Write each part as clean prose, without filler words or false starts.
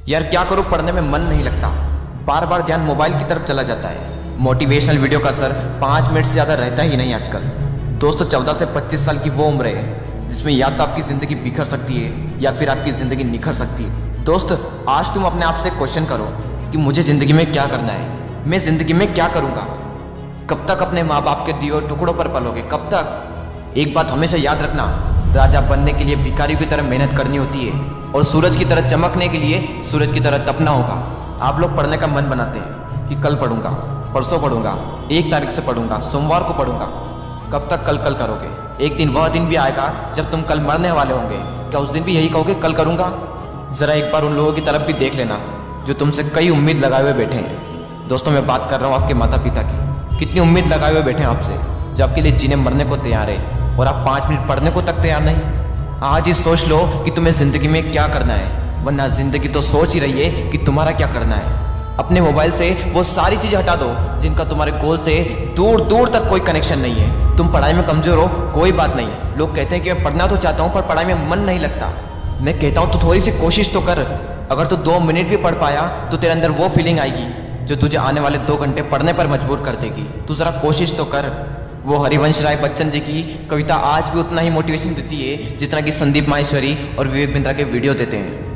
यार क्या करूँ, पढ़ने में मन नहीं लगता, बार बार ध्यान मोबाइल की तरफ चला जाता है। मोटिवेशनल वीडियो का असर 5 मिनट से ज़्यादा रहता ही नहीं आजकल। दोस्तों 14 से 25 साल की वो उम्र है जिसमें या तो आपकी ज़िंदगी बिखर सकती है या फिर आपकी ज़िंदगी निखर सकती है। दोस्त आज तुम अपने आप से क्वेश्चन करो कि मुझे ज़िंदगी में क्या करना है, मैं ज़िंदगी में क्या करूँगा। कब तक अपने माँ बाप के दिए टुकड़ों पर पलोगे, कब तक। एक बात हमेशा याद रखना, राजा बनने के लिए भिखारियों की तरह मेहनत करनी होती है और सूरज की तरह चमकने के लिए सूरज की तरह तपना होगा। आप लोग पढ़ने का मन बनाते हैं कि कल पढ़ूंगा, परसों पढ़ूंगा, 1 तारीख से पढ़ूंगा, सोमवार को पढ़ूंगा। कब तक कल कल करोगे? एक दिन वह दिन भी आएगा जब तुम कल मरने वाले होंगे। क्या उस दिन भी यही कहोगे कल करूंगा? ज़रा एक बार उन लोगों की तरफ भी देख लेना जो तुमसे कई उम्मीद लगाए हुए बैठे हैं। दोस्तों मैं बात कर रहा हूँ आपके माता पिता की। कितनी उम्मीद लगाए हुए बैठे हैं आपसे, जो आपके लिए जीने मरने को तैयार है और आप 5 मिनट पढ़ने को तक तैयार नहीं। आज ही सोच लो कि तुम्हें ज़िंदगी में क्या करना है, वरना ज़िंदगी तो सोच ही रही है कि तुम्हारा क्या करना है। अपने मोबाइल से वो सारी चीज़ें हटा दो जिनका तुम्हारे गोल से दूर दूर तक कोई कनेक्शन नहीं है। तुम पढ़ाई में कमज़ोर हो, कोई बात नहीं। लोग कहते हैं कि मैं पढ़ना तो चाहता हूँ पर पढ़ाई में मन नहीं लगता। मैं कहता हूँ तो थोड़ी सी कोशिश तो कर। अगर तू 2 मिनट भी पढ़ पाया तो तेरे अंदर वो फीलिंग आएगी जो तुझे आने वाले 2 घंटे पढ़ने पर मजबूर कर देगी। तू ज़रा कोशिश तो कर। वो हरिवंश राय बच्चन जी की कविता आज भी उतना ही मोटिवेशन देती है जितना कि संदीप माहेश्वरी और विवेक बिंद्रा के वीडियो देते हैं।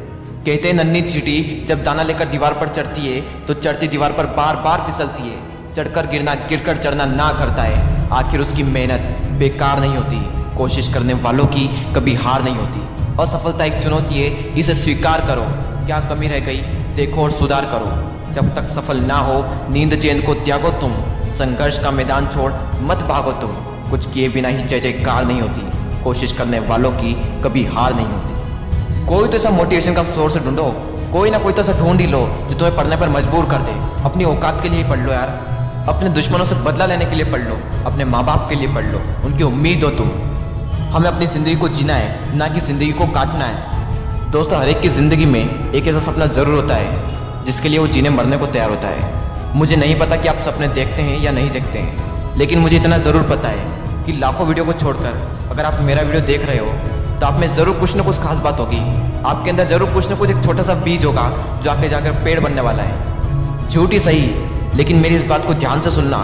कहते हैं नन्ही चींटी जब दाना लेकर दीवार पर चढ़ती है तो चढ़ती दीवार पर बार बार फिसलती है। चढ़कर गिरना, गिरकर चढ़ना ना करता है। आखिर उसकी मेहनत बेकार नहीं होती। कोशिश करने वालों की कभी हार नहीं होती। असफलता एक चुनौती है, इसे स्वीकार करो। क्या कमी रह गई देखो और सुधार करो। जब तक सफल ना हो नींद चैन को त्यागो तुम। संघर्ष का मैदान छोड़ मत भागो तुम। कुछ किए बिना ही जय जयकार नहीं होती। कोशिश करने वालों की कभी हार नहीं होती। कोई तो ऐसा मोटिवेशन का सोर्स ढूंढो, कोई ना कोई तो ऐसा ढूंढ ही लो जो तुम्हें पढ़ने पर मजबूर कर दे। अपनी औकात के लिए पढ़ लो यार। अपने दुश्मनों से बदला लेने के लिए पढ़ लो। अपने माँ बाप के लिए पढ़ लो, उनकी उम्मीद हो तुम। हमें अपनी ज़िंदगी को जीना है, ना कि ज़िंदगी को काटना है। दोस्तों हर एक की ज़िंदगी में एक ऐसा सपना ज़रूर होता है जिसके लिए वो जीने मरने को तैयार होता है। मुझे नहीं पता कि आप सपने देखते हैं या नहीं देखते हैं, लेकिन मुझे इतना ज़रूर पता है कि लाखों वीडियो को छोड़कर अगर आप मेरा वीडियो देख रहे हो तो आप में ज़रूर कुछ ना कुछ खास बात होगी। आपके अंदर ज़रूर कुछ ना कुछ एक छोटा सा बीज होगा जो आगे जाकर पेड़ बनने वाला है। झूठी सही, लेकिन मेरी इस बात को ध्यान से सुनना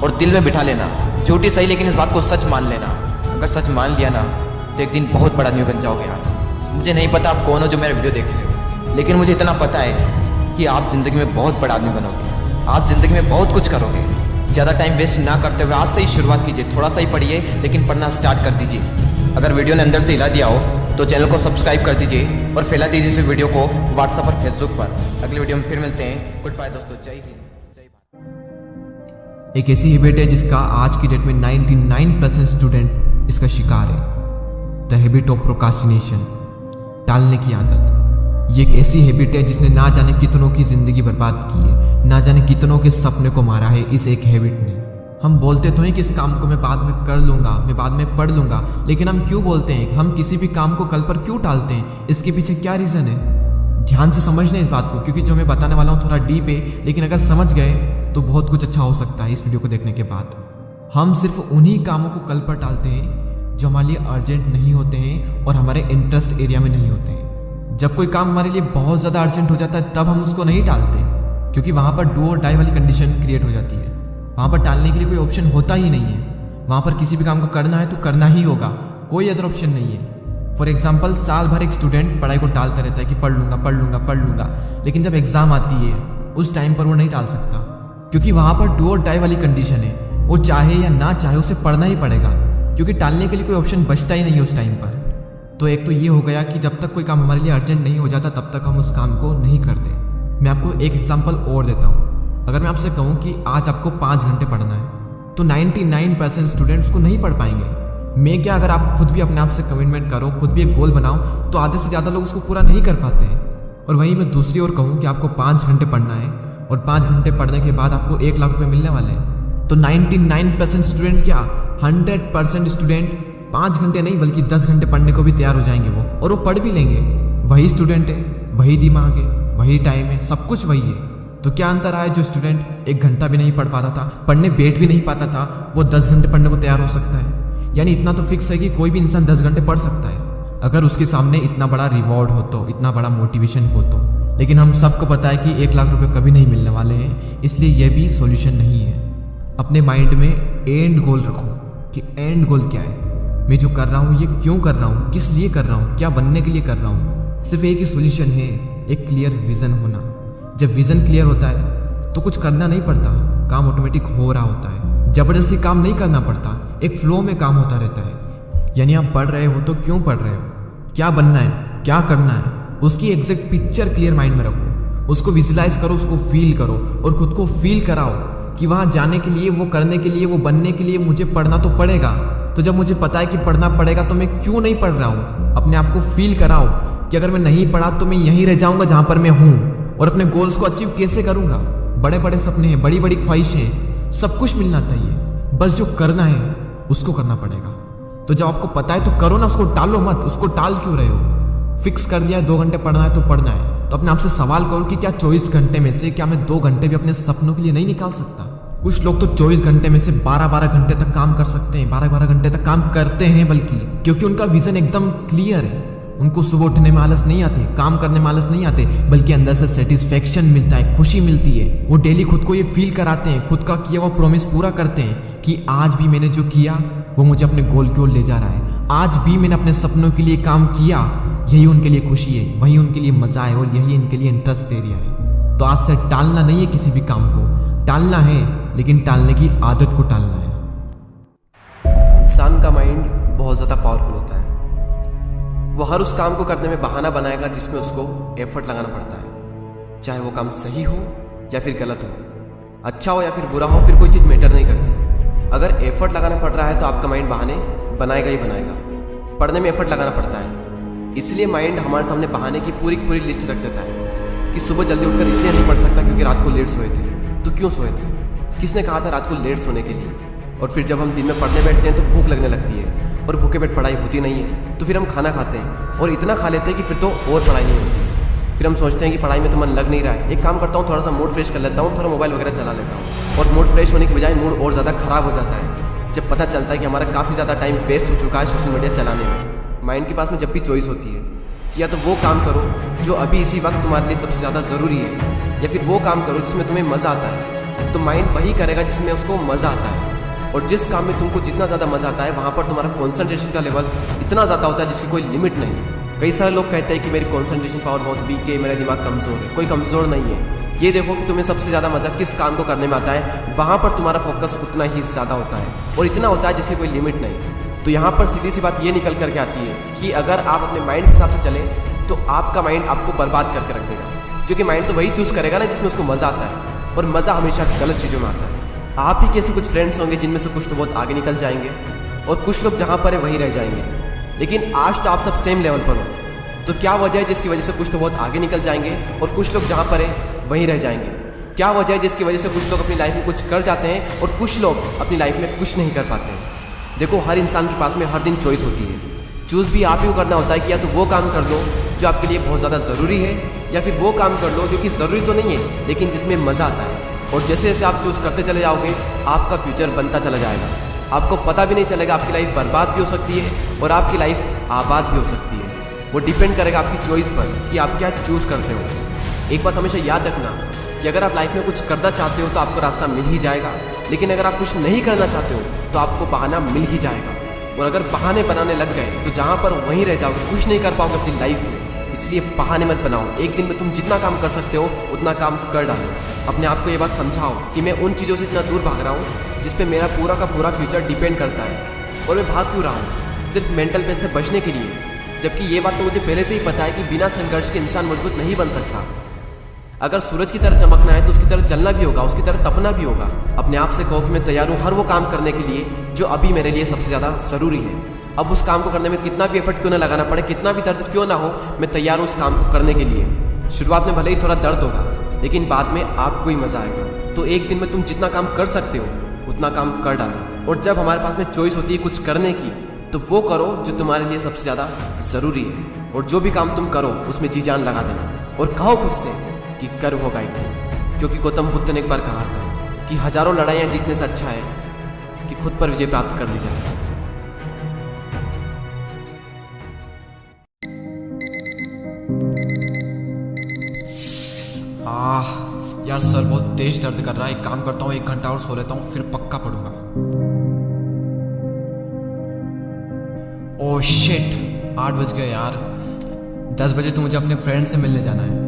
और दिल में बिठा लेना। झूठी सही लेकिन इस बात को सच मान लेना। अगर सच मान लिया ना तो एक दिन बहुत बड़ा आदमी बन जाओगे यार। मुझे नहीं पता आप कौन हो जो मेरा वीडियो देख रहे हो, लेकिन मुझे इतना पता है कि आप ज़िंदगी में बहुत बड़ा आदमी बनोगे। आप ज़िंदगी में बहुत कुछ करोगे। ज़्यादा टाइम वेस्ट ना करते हुए आज से ही शुरुआत कीजिए। थोड़ा सा ही पढ़िए लेकिन पढ़ना स्टार्ट कर दीजिए। अगर वीडियो ने अंदर से हिला दिया हो तो चैनल को सब्सक्राइब कर दीजिए और फैला दीजिए इस वीडियो को व्हाट्सएप और फेसबुक पर। अगले वीडियो में फिर मिलते हैं। गुड बाय दोस्तों, जय हिंद, जय भारत। एक ऐसी हैबिट है जिसका आज की डेट में 99% स्टूडेंट इसका शिकार है। द हैबिट ऑफ प्रोक्रास्टिनेशन, टालने की आदत। ये एक ऐसी हैबिट है जिसने ना जाने कितनों की ज़िंदगी बर्बाद की है, ना जाने कितनों के सपने को मारा है इस एक हैबिट ने। हम बोलते तो हैं कि इस काम को मैं बाद में कर लूँगा, मैं बाद में पढ़ लूँगा, लेकिन हम क्यों बोलते हैं? हम किसी भी काम को कल पर क्यों टालते हैं? इसके पीछे क्या रीज़न है? ध्यान से समझना इस बात को, क्योंकि जो मैं बताने वाला हूँ थोड़ा डीप है, लेकिन अगर समझ गए तो बहुत कुछ अच्छा हो सकता है इस वीडियो को देखने के बाद। हम सिर्फ उन्हीं कामों को कल पर टालते हैं जो हमारे लिए अर्जेंट नहीं होते हैं और हमारे इंटरेस्ट एरिया में नहीं होते हैं। जब कोई काम हमारे लिए बहुत ज़्यादा अर्जेंट हो जाता है तब हम उसको नहीं टालते, क्योंकि वहाँ पर डू और डाई वाली कंडीशन क्रिएट हो जाती है। वहाँ पर टालने के लिए कोई ऑप्शन होता ही नहीं है। वहाँ पर किसी भी काम को करना है तो करना ही होगा, कोई अदर ऑप्शन नहीं है। फॉर एग्जाम्पल साल भर एक स्टूडेंट पढ़ाई को टालता रहता है कि पढ़ लूँगा पढ़ लूँगा पढ़ लूँगा, लेकिन जब एग्ज़ाम आती है उस टाइम पर वो नहीं टाल सकता, क्योंकि वहाँ पर डू और डाई वाली कंडीशन है। वो चाहे या ना चाहे उसे पढ़ना ही पड़ेगा, क्योंकि टालने के लिए कोई ऑप्शन बचता ही नहीं है उस टाइम पर। तो एक तो ये हो गया कि जब तक कोई काम हमारे लिए अर्जेंट नहीं हो जाता तब तक हम उस काम को नहीं करते। मैं आपको एक एग्जांपल और देता हूँ। अगर मैं आपसे कहूँ कि आज आपको 5 घंटे पढ़ना है तो 99% स्टूडेंट्स को नहीं पढ़ पाएंगे। मैं क्या, अगर आप खुद भी अपने आप से कमिटमेंट करो, खुद भी एक गोल बनाओ, तो आधे से ज़्यादा लोग उसको पूरा नहीं कर पाते हैं। और वहीं मैं दूसरी ओर कहूँ कि आपको 5 घंटे पढ़ना है और 5 घंटे पढ़ने के बाद आपको 1 लाख रुपये मिलने वाले हैं, तो 99% स्टूडेंट क्या, 100% स्टूडेंट 5 घंटे नहीं बल्कि 10 घंटे पढ़ने को भी तैयार हो जाएंगे वो, और वो पढ़ भी लेंगे। वही स्टूडेंट है, वही दिमाग है, वही टाइम है, सब कुछ वही है। तो क्या अंतर आया? जो स्टूडेंट 1 घंटा भी नहीं पढ़ पाता था, पढ़ने बैठ भी नहीं पाता था, वो 10 घंटे पढ़ने को तैयार हो सकता है। यानी इतना तो फिक्स है कि कोई भी इंसान 10 घंटे पढ़ सकता है अगर उसके सामने इतना बड़ा रिवॉर्ड हो तो, इतना बड़ा मोटिवेशन हो तो। लेकिन हम सबको पता है कि 1 लाख रुपए कभी नहीं मिलने वाले हैं, इसलिए यह भी सॉल्यूशन नहीं है। अपने माइंड में एंड गोल रखो कि एंड गोल क्या है, मैं जो कर रहा हूँ ये क्यों कर रहा हूँ, किस लिए कर रहा हूँ, क्या बनने के लिए कर रहा हूँ। सिर्फ एक ही सॉल्यूशन है, एक क्लियर विजन होना। जब विजन क्लियर होता है तो कुछ करना नहीं पड़ता, काम ऑटोमेटिक हो रहा होता है। जबरदस्ती काम नहीं करना पड़ता, एक फ्लो में काम होता रहता है। यानी आप पढ़ रहे हो तो क्यों पढ़ रहे हो, क्या बनना है, क्या करना है, उसकी एग्जैक्ट पिक्चर क्लियर माइंड में रखो, उसको विजुलाइज करो, उसको फील करो और खुद को फील कराओ कि वहाँ जाने के लिए, वो करने के लिए, वो बनने के लिए मुझे पढ़ना तो पड़ेगा। तो जब मुझे पता है कि पढ़ना पड़ेगा तो मैं क्यों नहीं पढ़ रहा हूँ। अपने आप को फील कराओ कि अगर मैं नहीं पढ़ा तो मैं यहीं रह जाऊँगा जहाँ पर मैं हूँ, और अपने गोल्स को अचीव कैसे करूँगा। बड़े बड़े सपने हैं, बड़ी बड़ी ख्वाहिशें, सब कुछ मिलना चाहिए, बस जो करना है उसको करना पड़ेगा। तो जब आपको पता है तो करो ना, उसको टालो मत। उसको टाल क्यों रहे हो? फिक्स कर दिया है 2 घंटे पढ़ना है तो पढ़ना है, तो अपने आप से सवाल करो कि क्या 24 घंटे में से क्या मैं 2 घंटे भी अपने सपनों के लिए नहीं निकाल सकता। कुछ लोग तो 24 घंटे में से 12-12 घंटे तक काम कर सकते हैं, 12-12 घंटे तक काम करते हैं, बल्कि क्योंकि उनका विजन एकदम क्लियर है। उनको सुबह उठने में आलस नहीं आते, काम करने में आलस नहीं आते, बल्कि अंदर से सेटिस्फेक्शन मिलता है, खुशी मिलती है। वो डेली खुद को ये फील कराते हैं, खुद का किया वो प्रॉमिस पूरा करते हैं कि आज भी मैंने जो किया वो मुझे अपने गोल की ओर ले जा रहा है, आज भी मैंने अपने सपनों के लिए काम किया। यही उनके लिए खुशी है, वही उनके लिए मजा है और यही इनके लिए इंटरेस्ट एरिया है। तो आज से टालना नहीं है किसी भी काम को, टालना है लेकिन टालने की आदत को टालना है। इंसान का माइंड बहुत ज़्यादा पावरफुल होता है। वो हर उस काम को करने में बहाना बनाएगा जिसमें उसको एफर्ट लगाना पड़ता है, चाहे वो काम सही हो या फिर गलत हो, अच्छा हो या फिर बुरा हो, फिर कोई चीज़ मैटर नहीं करती। अगर एफर्ट लगाना पड़ रहा है तो आपका माइंड बहाने बनाएगा ही बनाएगा। पढ़ने में एफर्ट लगाना पड़ता है, इसलिए माइंड हमारे सामने बहाने की पूरी पूरी लिस्ट रख देता है कि सुबह जल्दी उठकर इसलिए नहीं पढ़ सकता क्योंकि रात को लेट सोए थे। तो क्यों सोए थे, किसने कहा था रात को लेट सोने के लिए? और फिर जब हम दिन में पढ़ने बैठते हैं तो भूख लगने लगती है और भूखे पेट पढ़ाई होती नहीं है, तो फिर हम खाना खाते हैं और इतना खा लेते हैं कि फिर तो और पढ़ाई नहीं होती। फिर हम सोचते हैं कि पढ़ाई में तो मन लग नहीं रहा है, एक काम करता हूँ, थोड़ा सा मूड फ्रेश कर लेता हूँ, थोड़ा मोबाइल वगैरह चला लेता हूँ, और मूड फ्रेश होने की बजाय मूड और ज़्यादा खराब हो जाता है जब पता चलता है कि हमारा काफ़ी ज़्यादा टाइम वेस्ट हो चुका है सोशल मीडिया चलाने में। माइंड के पास में जब भी चॉइस होती है कि या तो वो काम करो जो अभी इसी वक्त तुम्हारे लिए सबसे ज़्यादा ज़रूरी है, या फिर वो काम करो जिसमें तुम्हें मज़ा आता है, तो माइंड वही करेगा जिसमें उसको मज़ा आता है। और जिस काम में तुमको जितना ज़्यादा मज़ा आता है वहाँ पर तुम्हारा कॉन्सेंट्रेशन का लेवल इतना ज़्यादा होता है जिसकी कोई लिमिट नहीं। कई सारे लोग कहते हैं कि मेरी कॉन्सेंट्रेशन पावर बहुत वीक है, मेरा दिमाग कमज़ोर है। कोई कमज़ोर नहीं है, ये देखो कि तुम्हें सबसे ज़्यादा मज़ा किस काम को करने में आता है, वहाँ पर तुम्हारा फोकस उतना ही ज़्यादा होता है और इतना होता है जिसकी कोई लिमिट नहीं। तो यहाँ पर सीधी सी बात ये निकल करके आती है कि अगर आप अपने माइंड के हिसाब से चले तो आपका माइंड आपको बर्बाद करके रख देगा, क्योंकि माइंड तो वही चूज़ करेगा ना जिसमें उसको मज़ा आता है, और मज़ा हमेशा गलत चीज़ों में आता है। आप ही कैसे कुछ फ्रेंड्स होंगे जिनमें से कुछ तो बहुत आगे निकल जाएंगे और कुछ लोग जहाँ पर है वहीं रह जाएंगे। लेकिन आज तो आप सब सेम लेवल पर हो, तो क्या वजह है जिसकी वजह से कुछ तो बहुत आगे निकल जाएंगे और कुछ लोग जहाँ पर है वहीं रह जाएंगे? क्या वजह है जिसकी वजह से कुछ लोग अपनी लाइफ में कुछ कर जाते हैं और कुछ लोग अपनी लाइफ में कुछ नहीं कर पाते हैं? देखो, हर इंसान के पास में हर दिन चॉइस होती है। चूज़ भी आप ही को करना होता है कि या तो वो काम कर लो जो आपके लिए बहुत ज़्यादा ज़रूरी है, या फिर वो काम कर लो जो कि ज़रूरी तो नहीं है लेकिन जिसमें मज़ा आता है। और जैसे जैसे आप चूज़ करते चले जाओगे आपका फ्यूचर बनता चला जाएगा। आपको पता भी नहीं चलेगा, आपकी लाइफ बर्बाद भी हो सकती है और आपकी लाइफ आबाद भी हो सकती है। वो डिपेंड करेगा आपकी चॉइस पर कि आप क्या चूज़ करते हो। एक बात हमेशा याद रखना कि अगर आप लाइफ में कुछ करना चाहते हो तो आपको रास्ता मिल ही जाएगा, लेकिन अगर आप कुछ नहीं करना चाहते हो तो आपको बहाना मिल ही जाएगा। और अगर बहाने बनाने लग गए तो जहाँ पर वहीं रह जाओगे, कुछ नहीं कर पाओगे अपनी लाइफ में। इसलिए बहाने मत बनाओ, एक दिन में तुम जितना काम कर सकते हो उतना काम कर डालो। अपने आप को ये बात समझाओ कि मैं उन चीज़ों से इतना दूर भाग रहा हूँ जिस पे मेरा पूरा का पूरा फ्यूचर डिपेंड करता है, और मैं भाग क्यों रहा हूँ सिर्फ मेंटल पेन से बचने के लिए, जबकि ये बात तो मुझे पहले से ही पता है कि बिना संघर्ष के इंसान मजबूत नहीं बन सकता। अगर सूरज की तरह चमकना है तो उसकी तरह जलना भी होगा, उसकी तरह तपना भी होगा। अपने आप से कहो कि मैं तैयार हूँ हर वो काम करने के लिए जो अभी मेरे लिए सबसे ज़्यादा ज़रूरी है। अब उस काम को करने में कितना भी एफर्ट क्यों ना लगाना पड़े, कितना भी दर्द क्यों ना हो, मैं तैयार हूँ उस काम को करने के लिए। शुरुआत में भले ही थोड़ा दर्द होगा लेकिन बाद में आपको ही मज़ा आएगा। तो एक दिन में तुम जितना काम कर सकते हो उतना काम कर डालो। और जब हमारे पास में चॉइस होती है कुछ करने की तो वो करो जो तुम्हारे लिए सबसे ज़्यादा ज़रूरी है, और जो भी काम तुम करो उसमें जी जान लगा देना और कहो खुद से कि कर्व होगा एक दिन। क्योंकि गौतम बुद्ध ने एक बार कहा था कि हजारों लड़ाइयाँ जीतने से अच्छा है कि खुद पर विजय प्राप्त कर ली जाए। यार सर बहुत तेज दर्द कर रहा है। एक काम करता हूँ, 1 घंटा और सो लेता हूँ, फिर पक्का पढ़ूंगा। ओह शिट, 8 बज गए यार। 10 बजे तो मुझे अपने फ्रेंड से मिलने जाना है।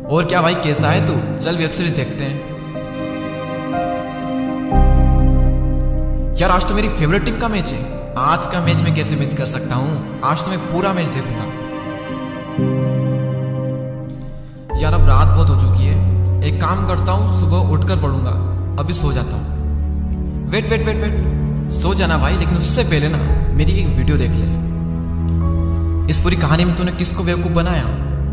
और क्या भाई, कैसा है तू? चल वेब सीरीज देखते हैं। यार आज तो मेरी फेवरेट टीम का मैच है। आज का मैच मैं कैसे मिस कर सकता हूँ? आज तो मैं पूरा मैच देखूंगा। यार अब रात बहुत हो चुकी है। एक काम करता हूँ, सुबह उठकर पढ़ूंगा। अभी सो जाता हूँ। वेट वेट वेट वेट, सो जाना भाई, लेकिन उससे पहले ना मेरी एक वीडियो देख ले। इस पूरी कहानी में तूने किसको बेवकूफ बनाया?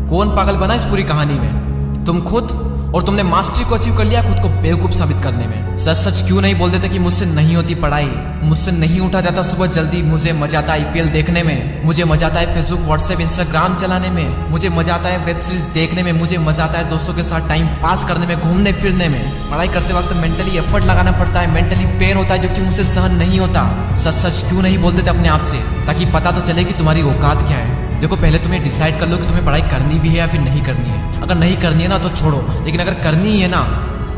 कौन पागल बना इस पूरी कहानी में? तुम खुद। और तुमने मास्टरी को अचीव कर लिया खुद को बेवकूफ साबित करने में। सच सच क्यों नहीं बोल देते कि मुझसे नहीं होती पढ़ाई, मुझसे नहीं उठा जाता सुबह जल्दी। मुझे मजा आता है IPL देखने में, मुझे मजा आता है फेसबुक व्हाट्सएप इंस्टाग्राम चलाने में, मुझे मजा आता है वेब सीरीज देखने में, मुझे मजा आता है दोस्तों के साथ टाइम पास करने में, घूमने फिरने में। पढ़ाई करते वक्त मेंटली एफर्ट लगाना पड़ता है, मेंटली पेन होता है जो कि मुझसे सहन नहीं होता। सच सच क्यों नहीं बोल देते अपने आप से, ताकि पता तो चले कि तुम्हारी औकात क्या है। देखो पहले तुम्हें डिसाइड कर लो कि तुम्हें पढ़ाई करनी भी है या फिर नहीं करनी है। अगर नहीं करनी है ना तो छोड़ो, लेकिन अगर करनी है ना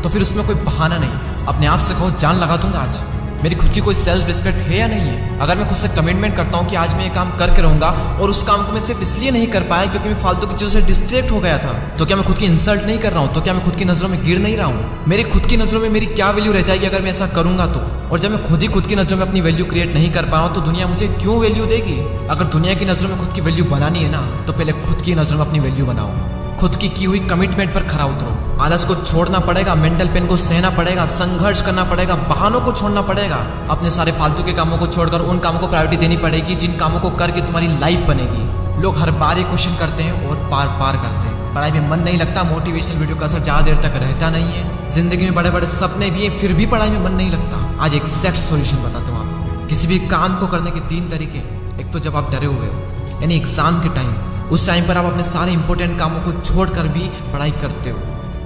तो फिर उसमें कोई बहाना नहीं। अपने आप से कहो जान लगा दूंगा आज। मेरी खुद की कोई सेल्फ रिस्पेक्ट है या नहीं है? अगर मैं खुद से कमिटमेंट करता हूँ कि आज मैं ये काम करके रहूंगा और उस काम को मैं सिर्फ इसलिए नहीं कर पाया क्योंकि मैं फालतू की चीजों से डिस्ट्रैक्ट हो गया था, तो क्या मैं खुद की इंसल्ट नहीं कर रहा हूँ? तो क्या मैं खुद की नजरों में गिर नहीं रहा हूँ? मेरी खुद की नजरों में मेरी क्या वैल्यू रह जाएगी अगर मैं ऐसा करूंगा तो? और जब मैं खुद ही खुद की नजरों में अपनी वैल्यू क्रिएट नहीं कर पा रहा हूँ तो दुनिया मुझे क्यों वैल्यू देगी? अगर दुनिया की नजरों में खुद की वैल्यू बनानी है ना तो पहले खुद की नजरों में अपनी वैल्यू बनाओ। खुद की हुई कमिटमेंट पर खरा उतरो। आलस को छोड़ना पड़ेगा, मेंटल पेन को सहना पड़ेगा, संघर्ष करना पड़ेगा, बहानों को छोड़ना पड़ेगा। अपने सारे फालतू के कामों को छोड़कर उन कामों को प्रायोरिटी देनी पड़ेगी जिन कामों को करके तुम्हारी लाइफ बनेगी। लोग हर बार ये क्वेश्चन करते हैं और बार बार करते हैं, पढ़ाई में मन नहीं लगता, मोटिवेशनल वीडियो का असर ज्यादा देर तक रहता नहीं है, जिंदगी में बड़े बड़े सपने भी है फिर भी पढ़ाई में मन नहीं लगता। आज एग्जैक्ट सॉल्यूशन बताता हूँ आपको। किसी भी काम को करने के 3 तरीके। एक तो जब आप डरे हुए हो, यानी एग्जाम के टाइम, उस टाइम पर आप अपने सारे इंपॉर्टेंट कामों को छोड़कर भी पढ़ाई करते हो,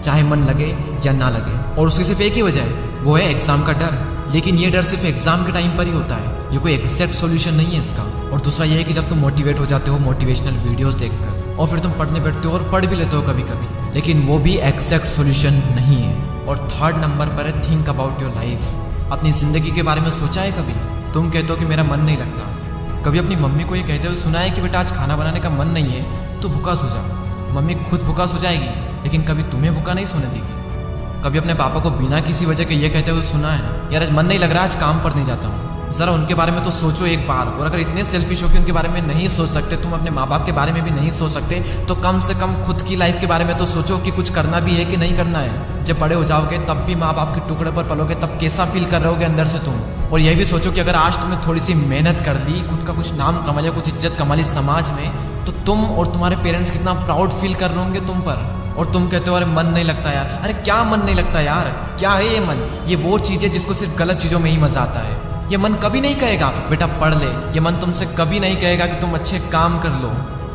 चाहे मन लगे या ना लगे। और उसकी सिर्फ एक ही वजह है, वो है एग्जाम का डर। लेकिन ये डर सिर्फ एग्जाम के टाइम पर ही होता है, ये कोई एग्जैक्ट सॉल्यूशन नहीं है इसका। और दूसरा ये है कि जब तुम मोटिवेट हो जाते हो मोटिवेशनल वीडियोस देखकर और फिर तुम पढ़ने बैठते हो और पढ़ भी लेते हो कभी कभी, लेकिन वो भी एग्जैक्ट सॉल्यूशन नहीं है। और 3rd नंबर पर है थिंक अबाउट योर लाइफ। अपनी जिंदगी के बारे में सोचा है कभी? तुम कहते हो कि मेरा मन नहीं लगता। कभी अपनी मम्मी को ये कहते हुए सुना है कि बेटा आज खाना बनाने का मन नहीं है तो भूखा सो जा? मम्मी खुद भूखा सो जाएगी लेकिन कभी तुम्हें भूखा नहीं सोने देगी। कभी अपने पापा को बिना किसी वजह के ये कहते हुए सुना है यार आज मन नहीं लग रहा, आज काम पर नहीं जाता हूँ? जरा उनके बारे में तो सोचो एक बार। और अगर इतने सेल्फिश हो कि उनके बारे में नहीं सोच सकते, तुम अपने माँ बाप के बारे में भी नहीं सोच सकते, तो कम से कम खुद की लाइफ के बारे में तो सोचो कि कुछ करना भी है कि नहीं करना है। जब बड़े हो जाओगे तब भी माँ बाप के टुकड़े पर पलोगे तब कैसा फील कर रहे होगे अंदर से तुम। और यह भी सोचो कि अगर आज तुमने थोड़ी सी मेहनत कर ली, खुद का कुछ नाम कमा लिया, कुछ इज्जत कमा ली समाज में, तो तुम और तुम्हारे पेरेंट्स कितना प्राउड फील कर रहे होंगे तुम पर। और तुम कहते हो अरे मन नहीं लगता यार। अरे क्या मन नहीं लगता यार? क्या है ये मन? ये वो चीज है जिसको सिर्फ गलत चीजों में ही मजा आता है। ये मन कभी नहीं कहेगा बेटा पढ़ ले, ये मन तुमसे कभी नहीं कहेगा कि तुम अच्छे काम कर लो।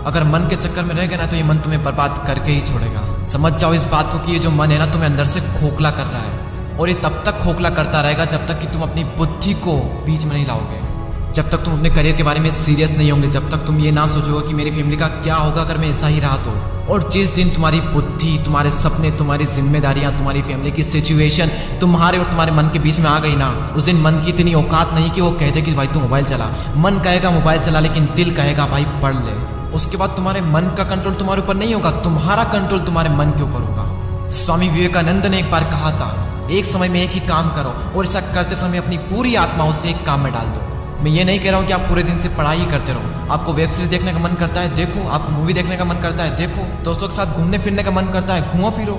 अगर मन के चक्कर में रह गए ना तो ये मन तुम्हें बर्बाद करके ही छोड़ेगा। समझ जाओ इस बात को कि ये जो मन है ना तुम्हें अंदर से खोखला कर रहा है, और ये तब तक खोखला करता रहेगा जब तक कि तुम अपनी बुद्धि को बीच में नहीं लाओगे, जब तक तुम अपने करियर के बारे में सीरियस नहीं होंगे, जब तक तुम ये ना सोचोगे कि मेरी फैमिली का क्या होगा अगर मैं ऐसा ही रहा तो। और जिस दिन तुम्हारी बुद्धि, तुम्हारे सपने, तुम्हारी जिम्मेदारियां, तुम्हारी फैमिली की सिचुएशन तुम्हारे और तुम्हारे मन के बीच में आ गई ना, उस दिन मन की इतनी औकात नहीं कि वो कहते कि भाई तू मोबाइल चला। मन कहेगा मोबाइल चला, लेकिन दिल कहेगा भाई पढ़ ले। उसके बाद तुम्हारे मन का कंट्रोल तुम्हारे ऊपर नहीं होगा, तुम्हारा कंट्रोल तुम्हारे मन के ऊपर होगा। स्वामी विवेकानंद ने एक बार कहा था, एक समय में एक ही काम करो और ऐसा करते समय अपनी पूरी आत्मा उसे एक काम में डाल दो। मैं ये नहीं कह रहा हूँ कि आप पूरे दिन से पढ़ाई ही करते रहो। आपको वेब सीरीज देखने का मन करता है देखो, आपको मूवी देखने का मन करता है देखो, दोस्तों के साथ घूमने फिरने का मन करता है घूमो फिरो,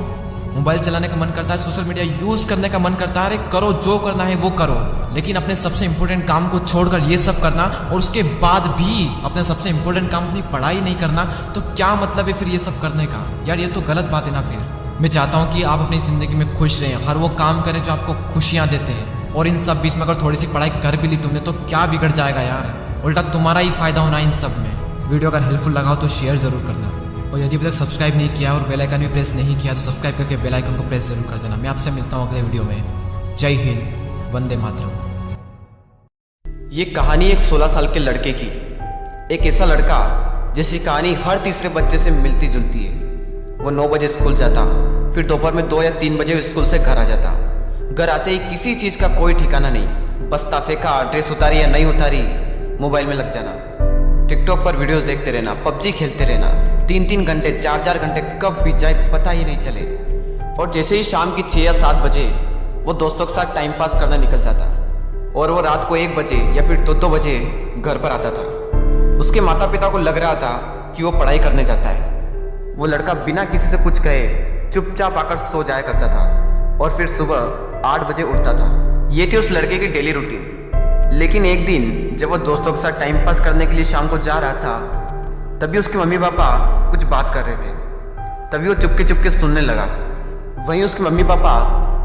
मोबाइल चलाने का मन करता है, सोशल मीडिया यूज करने का मन करता है, अरे करो, जो करना है वो करो। लेकिन अपने सबसे इंपॉर्टेंट काम को छोड़कर ये सब करना और उसके बाद भी अपने सबसे इंपॉर्टेंट काम अपनी पढ़ाई नहीं करना, तो क्या मतलब है फिर ये सब करने का? यार ये तो गलत बात है ना। फिर मैं चाहता हूँ कि आप अपनी जिंदगी में खुश रहें, हर वो काम करें जो आपको खुशियाँ देते हैं। और इन सब बीच में अगर थोड़ी सी पढ़ाई कर भी ली तुमने तो क्या बिगड़ जाएगा यार? उल्टा तुम्हारा ही फायदा होना इन सब में। वीडियो अगर हेल्पफुल लगा हो तो शेयर जरूर करना, और यदि अभी तक सब्सक्राइब नहीं किया और बेल आइकन भी प्रेस नहीं किया तो सब्सक्राइब करके बेल आइकन को प्रेस जरूर कर देना। मैं आपसे मिलता हूँ अगले वीडियो में। जय हिंद, वंदे मातरम। ये कहानी एक 16 साल के लड़के की, एक ऐसा लड़का जिसकी कहानी हर तीसरे बच्चे से मिलती जुलती है। वो 9 बजे स्कूल जाता, फिर दोपहर में 2 या 3 बजे स्कूल से घर आ जाता। घर आते ही किसी चीज़ का कोई ठिकाना नहीं, बस्ता फेंका, ड्रेस उतारी या नहीं उतारी, मोबाइल में लग जाना, टिकटॉक पर वीडियोस देखते रहना, पबजी खेलते रहना, 3-3 घंटे 4-4 घंटे कब बीत जाए पता ही नहीं चले। और जैसे ही शाम की 6 या 7 बजे वो दोस्तों के साथ टाइम पास करने निकल जाता और वो रात को 1 बजे या फिर 2-2 बजे घर पर आता था। उसके माता पिता को लग रहा था कि वो पढ़ाई करने जाता है। वो लड़का बिना किसी से कुछ कहे चुपचाप आकर सो जाया करता था और फिर सुबह 8 बजे उठता था। ये थी उस लड़के की डेली रूटीन। लेकिन एक दिन जब वो दोस्तों के साथ टाइम पास करने के लिए शाम को जा रहा था, तभी उसके मम्मी पापा कुछ बात कर रहे थे। तभी वो चुपके चुपके सुनने लगा। वहीं उसके मम्मी पापा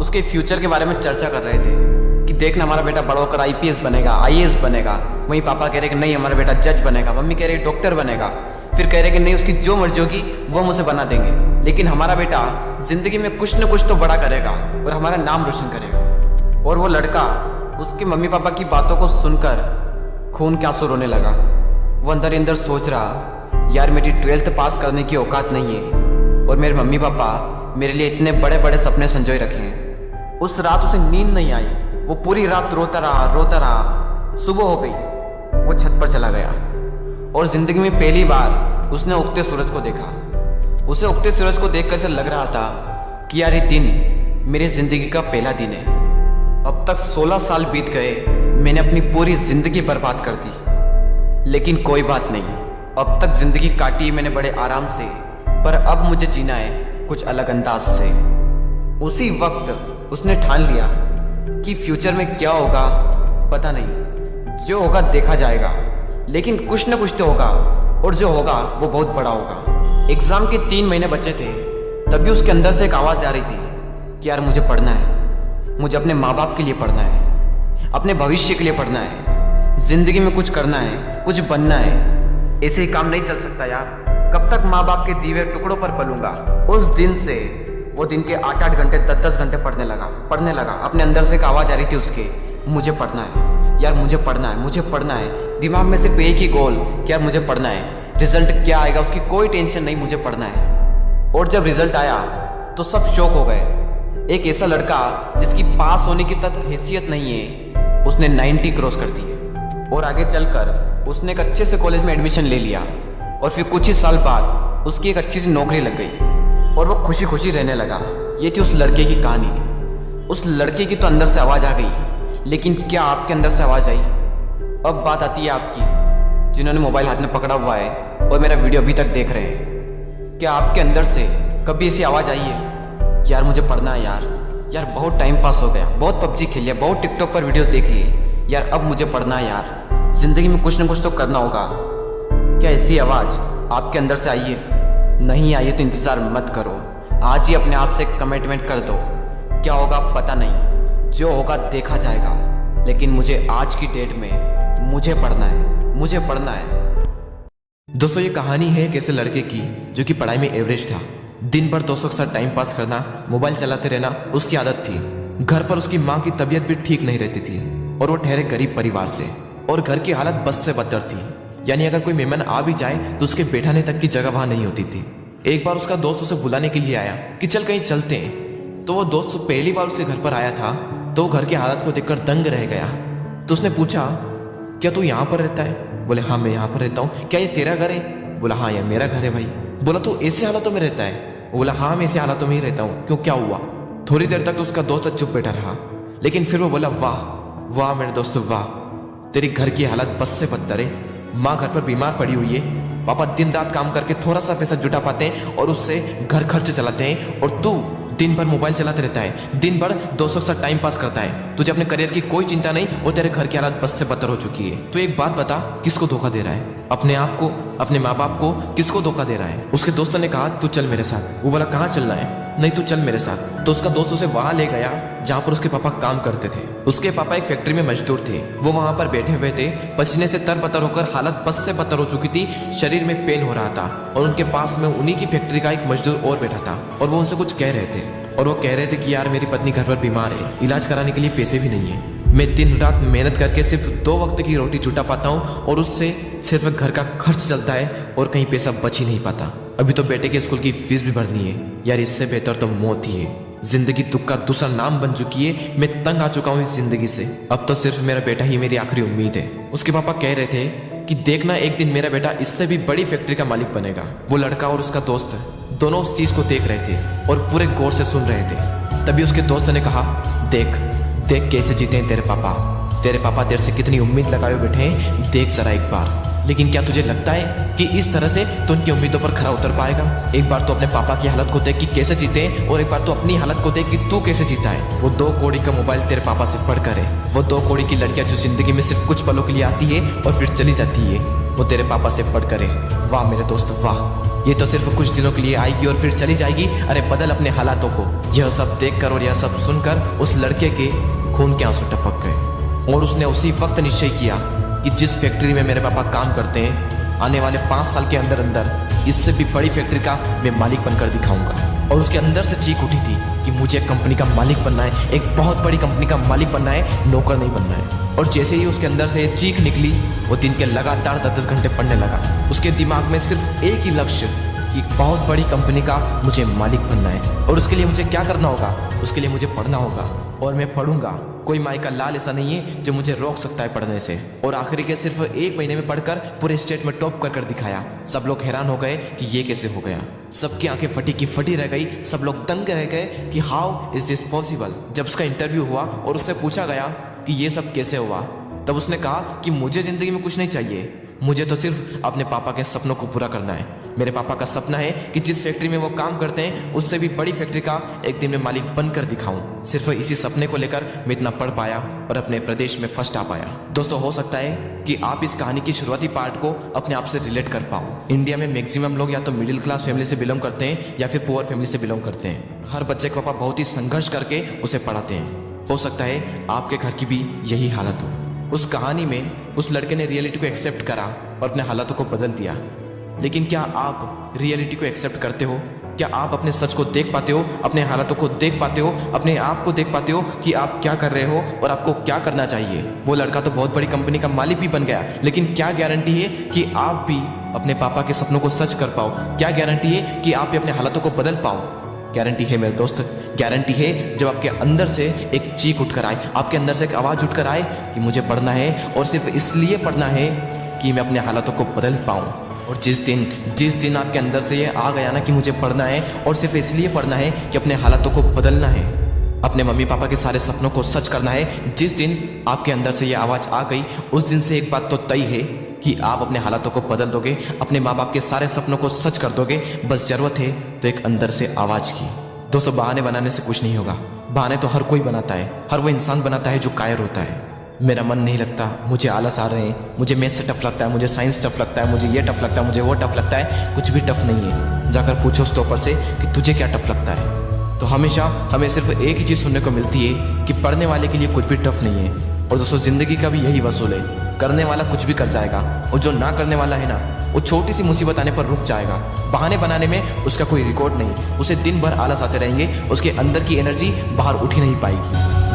उसके फ्यूचर के बारे में चर्चा कर रहे थे कि देखना हमारा बेटा बड़ा होकर IPS बनेगा, IAS बनेगा। वहीं पापा कह रहे कि नहीं हमारा बेटा जज बनेगा, मम्मी कह रही डॉक्टर बनेगा, फिर कह रहे कि नहीं उसकी जो मर्जी होगी वो हम उसे बना देंगे, लेकिन हमारा बेटा जिंदगी में कुछ न कुछ तो बड़ा करेगा और हमारा नाम रोशन करेगा। और वो लड़का उसके मम्मी पापा की बातों को सुनकर खून के आंसू रोने लगा। वो अंदर ही अंदर सोच रहा, यार मेरी 12th पास करने की औकात नहीं है और मेरे मम्मी पापा मेरे लिए इतने बड़े बड़े सपने संजोए रखे हैं। उस रात उसे नींद नहीं आई। वो पूरी रात रोता रहा। सुबह हो गई, वो छत पर चला गया और जिंदगी में पहली बार उसने उगते सूरज को देखा। उसे उगते सूरज को देखकर ऐसा लग रहा था कि यार ये दिन मेरी जिंदगी का पहला दिन है। अब तक 16 साल बीत गए, मैंने अपनी पूरी जिंदगी बर्बाद कर दी, लेकिन कोई बात नहीं, अब तक जिंदगी काटी है मैंने बड़े आराम से, पर अब मुझे जीना है कुछ अलग अंदाज से। उसी वक्त उसने ठान लिया कि फ्यूचर में क्या होगा पता नहीं, जो होगा देखा जाएगा, लेकिन कुछ न कुछ तो होगा और जो होगा वो बहुत बड़ा होगा। एग्जाम के 3 महीने बचे थे, तभी उसके अंदर से एक आवाज़ आ रही थी कि यार मुझे पढ़ना है, मुझे अपने माँ बाप के लिए पढ़ना है, अपने भविष्य के लिए पढ़ना है, जिंदगी में कुछ करना है, कुछ बनना है। ऐसे ही काम नहीं चल सकता यार, कब तक माँ बाप के दिए टुकड़ों पर पलूंगा। उस दिन से वो दिन के 8-8 घंटे 10-10 घंटे पढ़ने लगा। अपने अंदर से एक आवाज़ आ रही थी उसके, मुझे पढ़ना है यार, मुझे पढ़ना है, मुझे पढ़ना है। दिमाग में सिर्फ एक ही गोल कि यार मुझे पढ़ना है, रिजल्ट क्या आएगा उसकी कोई टेंशन नहीं, मुझे पढ़ना है। और जब रिजल्ट आया तो सब शौक हो गए। एक ऐसा लड़का जिसकी पास होने की तक हैसियत नहीं है, उसने 90 क्रॉस कर दी है और आगे चलकर उसने एक अच्छे से कॉलेज में एडमिशन ले लिया और फिर कुछ ही साल बाद उसकी एक अच्छी सी नौकरी लग गई और वो खुशी खुशी रहने लगा। ये थी उस लड़के की कहानी। उस लड़के की तो अंदर से आवाज़ आ गई, लेकिन क्या आपके अंदर से आवाज़ आई? अब बात आती है आपकी जिन्होंने मोबाइल हाथ में पकड़ा हुआ है और मेरा वीडियो अभी तक देख रहे हैं। क्या आपके अंदर से कभी ऐसी आवाज़ आई है कि यार मुझे पढ़ना है यार बहुत टाइम पास हो गया, बहुत पबजी खेल लिया, बहुत टिकटॉक पर वीडियोस देख लिए, यार अब मुझे पढ़ना है यार, जिंदगी में कुछ ना कुछ तो करना होगा। क्या ऐसी आवाज़ आपके अंदर से आई है? नहीं आई है तो इंतज़ार मत करो, आज ही अपने आप से कमिटमेंट कर दो। क्या होगा पता नहीं, जो होगा देखा जाएगा, लेकिन मुझे आज की डेट में मुझे पढ़ना है। दोस्तों ये कहानी है एक ऐसे लड़के की जो कि पढ़ाई में एवरेज था। दिन भर दोस्तों के साथ टाइम पास करना, मोबाइल चलाते रहना उसकी आदत थी। घर पर उसकी माँ की तबीयत भी ठीक नहीं रहती थी और वो ठहरे गरीब परिवार से, और घर की हालत बस से बदतर थी। यानी अगर कोई मेहमान आ भी जाए तो उसके बैठाने तक की जगह वहाँ नहीं होती थी। एक बार उसका दोस्त उसे बुलाने के लिए आया कि चल कहीं चलते हैं। तो वो दोस्त पहली बार उसके घर पर आया था तो वो घर की हालत को देखकर दंग रह गया। तो उसने पूछा, क्या तू यहाँ पर रहता है? बोले हाँ मैं यहाँ पर रहता हूँ। क्या ये तेरा घर है? बोला हाँ ये मेरा घर है भाई। बोला तू ऐसे हालातों में रहता है? बोला हाँ मैं ऐसे हालातों में ही रहता हूँ। क्यों, क्या हुआ? थोड़ी देर तक तो उसका दोस्त चुप बैठा रहा, लेकिन फिर वो बोला वाह मेरे दोस्त वाह, तेरी घर की हालत बस से बदतर है। माँ घर पर बीमार पड़ी हुई है, पापा दिन रात काम करके थोड़ा सा पैसा जुटा पाते हैं और उससे घर खर्च चलाते हैं, और तू दिन भर मोबाइल चलाते रहता है, दिन भर दोस्तों के साथ टाइम पास करता है। तुझे अपने करियर की कोई चिंता नहीं और तेरे घर की हालत बस से बदतर हो चुकी है। तो एक बात बता, किसको धोखा दे रहा है? अपने आप को, अपने माँ बाप को, किसको धोखा दे रहा है? उसके दोस्तों ने कहा तू चल मेरे साथ। वो बोला कहाँ चलना है? नहीं तू चल मेरे साथ। तो उसका दोस्त उसे वहां ले गया जहां पर उसके पापा काम करते थे। उसके पापा एक फैक्ट्री में मजदूर थे। वो वहां पर बैठे हुए थे, पसीने से तरबतर होकर हालत बस से बदतर हो चुकी थी, शरीर में पेन हो रहा था, और उनके पास में उन्हीं की फैक्ट्री का एक मजदूर और बैठा था और वो उनसे कुछ कह रहे थे। और वो कह रहे थे कि यार मेरी पत्नी घर पर बीमार है, इलाज कराने के लिए पैसे भी नहीं है, मैं दिन रात मेहनत करके सिर्फ 2 वक्त की रोटी जुटा पाता हूँ और उससे सिर्फ घर का खर्च चलता है और कहीं पैसा बच ही नहीं पाता। अभी तो बेटे के स्कूल की फीस भी भरनी है यार, इससे बेहतर तो मौत ही है। जिंदगी दुख का दूसरा नाम बन चुकी है। मैं तंग आ चुका हूँ इस जिंदगी से। अब तो सिर्फ मेरा बेटा ही मेरी आखिरी उम्मीद है। उसके पापा कह रहे थे कि देखना एक दिन मेरा बेटा इससे भी बड़ी फैक्ट्री का मालिक बनेगा। वो लड़का और उसका दोस्त दोनों उस चीज को देख रहे थे और पूरे गौर से सुन रहे थे। तभी उसके दोस्त ने कहा, देख देख कैसे जीते हैं तेरे पापा तेरे से कितनी उम्मीद लगाए बैठे हैं, देख जरा एक बार। लेकिन क्या तुझे लगता है कि इस तरह से तो उनकी उम्मीदों पर खरा उतर पाएगा? एक बार तो अपने पापा की हालत को देख कि कैसे जीते हैं और एक बार तो अपनी हालत को देख कि तू कैसे जीता है। वो 2 कौड़ी का मोबाइल तेरे पापा से पढ़कर है, वो 2 कौड़ी की लड़कियां जो जिंदगी में सिर्फ कुछ पलों के लिए आती है और फिर चली जाती है, वो तेरे पापा से पढ़कर है। वाह मेरे दोस्त वाह, ये तो सिर्फ कुछ दिनों के लिए आएगी और फिर चली जाएगी। अरे बदल अपने हालातों को। यह सब देखकर और यह सब सुनकर उस लड़के के खून के आंसू टपक गए और उसने उसी वक्त निश्चय किया कि जिस फैक्ट्री में मेरे पापा काम करते हैं, आने वाले 5 साल के अंदर अंदर इससे भी बड़ी फैक्ट्री का मैं मालिक बनकर दिखाऊंगा। और उसके अंदर से चीख उठी थी कि मुझे कंपनी का मालिक बनना है, एक बहुत बड़ी कंपनी का मालिक बनना है, नौकर नहीं बनना है। और जैसे ही उसके अंदर से ये चीख निकली, वो दिन के लगातार 10 घंटे पढ़ने लगा। उसके दिमाग में सिर्फ एक ही लक्ष्य कि बहुत बड़ी कंपनी का मुझे मालिक बनना है। और उसके लिए मुझे क्या करना होगा? उसके लिए मुझे पढ़ना होगा और मैं पढ़ूंगा। कोई माई का लाल ऐसा नहीं है जो मुझे रोक सकता है पढ़ने से। और आखिरी के सिर्फ 1 महीने में पढ़कर पूरे स्टेट में टॉप कर दिखाया। सब लोग हैरान हो गए कि ये कैसे हो गया। सबकी आंखें फटी की फटी रह गई। सब लोग दंग रह गए कि हाउ इज दिस पॉसिबल। जब उसका इंटरव्यू हुआ और उससे पूछा गया कि ये सब कैसे हुआ, तब उसने कहा कि मुझे जिंदगी में कुछ नहीं चाहिए, मुझे तो सिर्फ अपने पापा के सपनों को पूरा करना है। मेरे पापा का सपना है कि जिस फैक्ट्री में वो काम करते हैं उससे भी बड़ी फैक्ट्री का एक दिन मैं मालिक बनकर दिखाऊं। सिर्फ इसी सपने को लेकर मैं इतना पढ़ पाया और अपने प्रदेश में फर्स्ट आ पाया। दोस्तों हो सकता है कि आप इस कहानी की शुरुआती पार्ट को अपने आप से रिलेट कर पाओ। इंडिया में मैक्सिमम लोग या तो मिडिल क्लास फैमिली से बिलोंग करते हैं या फिर पुअर फैमिली से बिलोंग करते हैं। हर बच्चे के पापा बहुत ही संघर्ष करके उसे पढ़ाते हैं। हो सकता है आपके घर की भी यही हालत हो। उस कहानी में उस लड़के ने रियलिटी को एक्सेप्ट करा और अपने हालातों को बदल दिया। लेकिन क्या आप रियलिटी को एक्सेप्ट करते हो? क्या आप अपने सच को देख पाते हो, अपने हालातों को देख पाते हो, अपने आप को देख पाते हो कि आप क्या कर रहे हो और आपको क्या करना चाहिए? वो लड़का तो बहुत बड़ी कंपनी का मालिक भी बन गया, लेकिन क्या गारंटी है कि आप भी अपने पापा के सपनों को सच कर पाओ? क्या गारंटी है कि आप भी अपने हालातों को बदल पाओ? गारंटी है मेरे दोस्त, गारंटी है जब आपके अंदर से एक चीख उठकर आए, आपके अंदर से एक आवाज़ उठकर आए कि मुझे पढ़ना है और सिर्फ इसलिए पढ़ना है कि मैं अपने हालातों को बदल पाऊँ। और जिस दिन आपके अंदर से ये आ गया ना कि मुझे पढ़ना है और सिर्फ इसलिए पढ़ना है कि अपने हालातों को बदलना है, अपने मम्मी पापा के सारे सपनों को सच करना है, जिस दिन आपके अंदर से ये आवाज़ आ गई उस दिन से एक बात तो तय है कि आप अपने हालातों को बदल दोगे, अपने माँ बाप के सारे सपनों को सच कर दोगे। बस ज़रूरत है तो एक अंदर से आवाज़ की। दोस्तों बहाने बनाने से कुछ नहीं होगा। बहाने तो हर कोई बनाता है, हर वो इंसान बनाता है जो कायर होता है। मेरा मन नहीं लगता, मुझे आलस आ रहे हैं, मुझे मैथ्स से टफ लगता है, मुझे साइंस टफ लगता है, मुझे ये टफ लगता है, मुझे वो टफ लगता है। कुछ भी टफ नहीं है। जाकर पूछो उस टॉपर से कि तुझे क्या टफ लगता है। तो हमेशा हमें सिर्फ एक ही चीज़ सुनने को मिलती है कि पढ़ने वाले के लिए कुछ भी टफ नहीं है। और दोस्तों ज़िंदगी का भी यही वसूल है, करने वाला कुछ भी कर जाएगा और जो ना करने वाला है ना, वो छोटी सी मुसीबत आने पर रुक जाएगा। बहाने बनाने में उसका कोई रिकॉर्ड नहीं, उसे दिन भर आलस आते रहेंगे, उसके अंदर की एनर्जी बाहर उठ ही नहीं पाएगी।